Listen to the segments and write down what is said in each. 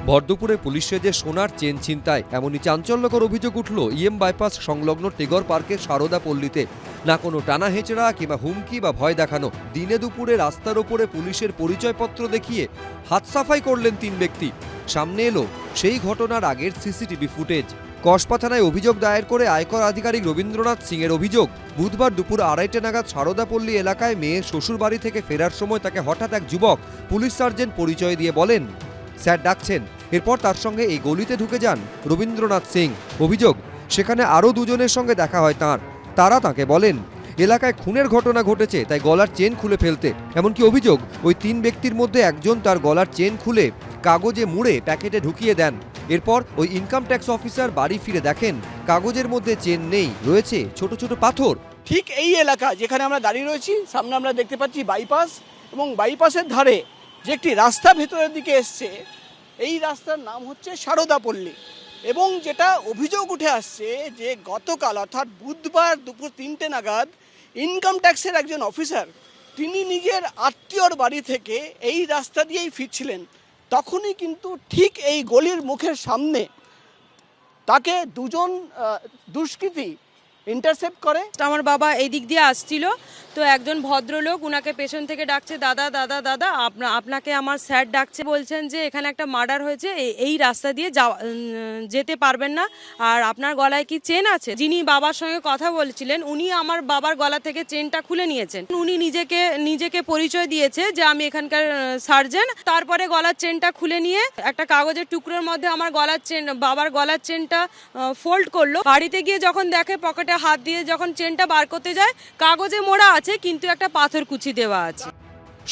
ভরদুপুরে police সেজে সোনার chain ছিনতায় এমনই চাঞ্চল্যকর অভিযোগ উঠল ইএম বাইপাস সংলগ্ন টেগর পার্কের সারদা পল্লীতে। না কোনো টানা হেঁচড়া কিংবা হুমকি বা ভয় দেখানো, দিনে দুপুরে রাস্তার ওপরে পুলিশের পরিচয়পত্র দেখিয়ে হাত সাফাই করলেন 3 ব্যক্তি। সামনে এলো সেই ঘটনার আগের সিসিটিভি ফুটেজ। কসবা থানায় অভিযোগ দায়ের করে আয়কর আধিকারিক রবীন্দ্রনাথ সিং এর অভিযোগ, বুধবার দুপুর 2:30 নাগাদ সারদাপল্লী এলাকায় মেয়ের শ্বশুর বাড়ি থেকে ফেরার সময় তাকে হঠাৎ এক যুবক পুলিশ সার্জেন্ট পরিচয় দিয়ে বলেন স্যার ডাকছেন। এরপর তার সঙ্গে এই গলিতে ঢুকে যান রবীন্দ্রনাথ সিং। অভিযোগ, সেখানে আরও দুজনের সঙ্গে দেখা হয় তারা তাকে বলেন এলাকায় খুনের ঘটনা ঘটেছে, তাই গলার চেন খুলে ফেলতে। এমনকি অভিযোগ, ওই 3 ব্যক্তির মধ্যে একজন তার গলার চেন খুলে কাগজে মুড়ে প্যাকেটে ঢুকিয়ে দেন। এরপর ওই ইনকাম ট্যাক্স অফিসার বাড়ি ফিরে দেখেন কাগজের মধ্যে চেন নেই, রয়েছে ছোট ছোট পাথর। ঠিক এই এলাকা যেখানে আমরা দাঁড়িয়ে রয়েছি, সামনে আমরা দেখতে পাচ্ছি বাইপাস, এবং বাইপাসের ধারে যে একটি রাস্তা ভেতরের দিকে এসছে, এই রাস্তার নাম হচ্ছে সারদাপল্লী। এবং যেটা অভিযোগ উঠে আসছে যে গতকাল অর্থাৎ বুধবার দুপুর 3টে নাগাদ ইনকাম ট্যাক্সের একজন অফিসার, তিনি নিজের আত্মীয়র বাড়ি থেকে এই রাস্তা দিয়েই ফিরছিলেন। তখনই কিন্তু ঠিক এই গলির মুখের সামনে তাকে দুজন দুষ্কৃতী ইন্টারসেপ্ট করে। আমার বাবা এই দিক দিয়ে আসছিল, তো একজন ভদ্রলোক উনাকে পেছন থেকে ডাকছে, দাদা দাদা দাদা আপনাকে আমার স্যার ডাকছে, বলছেন যে এখানে একটা মার্ডার হয়েছে, এই রাস্তা দিয়ে যেতে পারবেন না, আর আপনার গলায় কি চেন আছে? যিনি বাবার সঙ্গে কথা বলছিলেন উনি আমার বাবার গলা থেকে চেনটা খুলে নিয়েছেন। উনি নিজেকে পরিচয় দিয়েছে যে আমি এখানকার সার্জেন। তারপরে গলার চেনটা খুলে নিয়ে একটা কাগজের টুকরোর মধ্যে আমার বাবার গলার চেনটা ফোল্ড করলো। বাড়িতে গিয়ে যখন দেখে পকেটে হাত দিয়ে যখন চেনটা বার করতে যায়, কাগজে মোড়া আছে কিন্তু একটা পাথর কুচি দেওয়া আছে।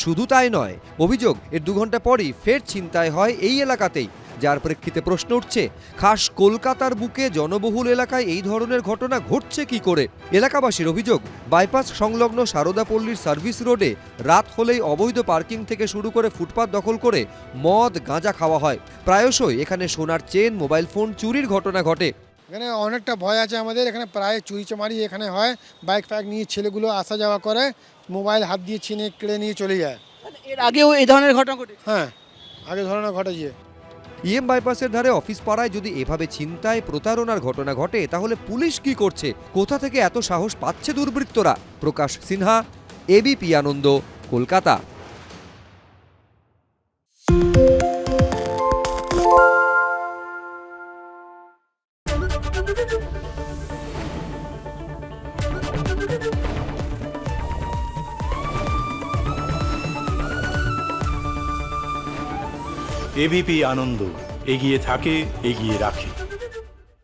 শুধু তাই নয়, অভিযোগ এর 2 ঘন্টা পরই ফের ছিনতাই হয় এই এলাকাতেই, যার প্রেক্ষিতে প্রশ্ন উঠছে খাস কলকাতার বুকে জনবহুল এলাকায় এই ধরনের ঘটনা ঘটছে কি করে। এলাকাবাসীর অভিযোগ, বাইপাস সংলগ্ন সারদাপল্লীর সার্ভিস রোডে রাত হলেই অবৈধ পার্কিং থেকে শুরু করে ফুটপাত দখল করে মদ গাঁজা খাওয়া হয়। প্রায়শই এখানে সোনার চেন, মোবাইল ফোন চুরির ঘটনা ঘটে। এখানে অনেকটা ভয় আছে আমাদের, এখানে প্রায় চুরি চামারি এখানে হয়। বাইক ফ্যাক নিয়ে ছেলেগুলো আসা যাওয়া করে, মোবাইল হাত দিয়ে ছিনে কেড়ে নিয়ে চলে যায়। এর আগেও এই ধরনের ঘটনা ঘটে? হ্যাঁ, আগে ধরনের ঘটেছে। ইএম বাইপাসের ধারে অফিস পাড়ায় যদি এভাবে ছিনতাই, প্রতারণার ঘটনা ঘটে, তাহলে পুলিশ কি করছে? কোথা থেকে এত সাহস পাচ্ছে দুর্বৃত্তরা? প্রকাশ সিনহা, এবিপি আনন্দ, কলকাতা। এবিপি আনন্দ, এগিয়ে থাকে, এগিয়ে রাখে।